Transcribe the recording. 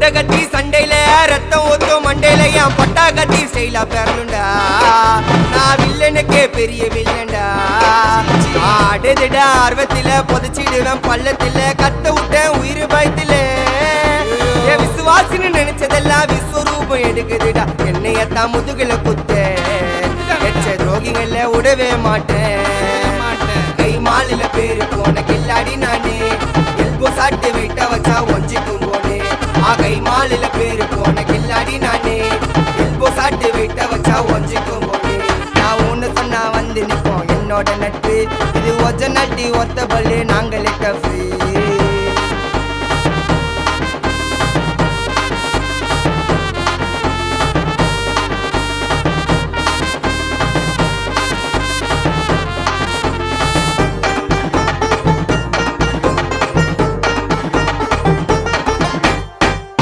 பட்ட கட்டி சண்டையில ரத்தம் ஊத்தும் மண்டையில என் பட்டா கட்டி ஸ்டைலா பேரலுண்டா நான் வில்லனுக்கே பெரிய வில்லன்டா ஆடுதுடா ஆர்வத்தில புதைச்சிடுவேன் பள்ளத்தில கத்த விட்டேன் உயிர் பயத்தில என் விசுவாசின்னு நினைச்சதெல்லாம் விஸ்வரூபம் எடுக்குதுடா என்னையத்தான் முதுகுல குத்த எச்ச துரோகிகள விடவே மாட்டேன் கை மாலில பேரு போன கில்லாடி நானே எல்போ சாட்டு வெயிட்ட வச்சா ஒஞ்சிக்கும் போனே கை மாலில பேரு போன கில்லாடி நானே எல்போ சாட்டு வெயிட்ட வச்சா ஒஞ்சிக்கும் போனே நான் ஒண்ணு சொன்னா வந்து நிப்போம் என்னோட நட்பு இது ஒஜ நட்டி ஒத்த பல்லு நாங்களே டஃபு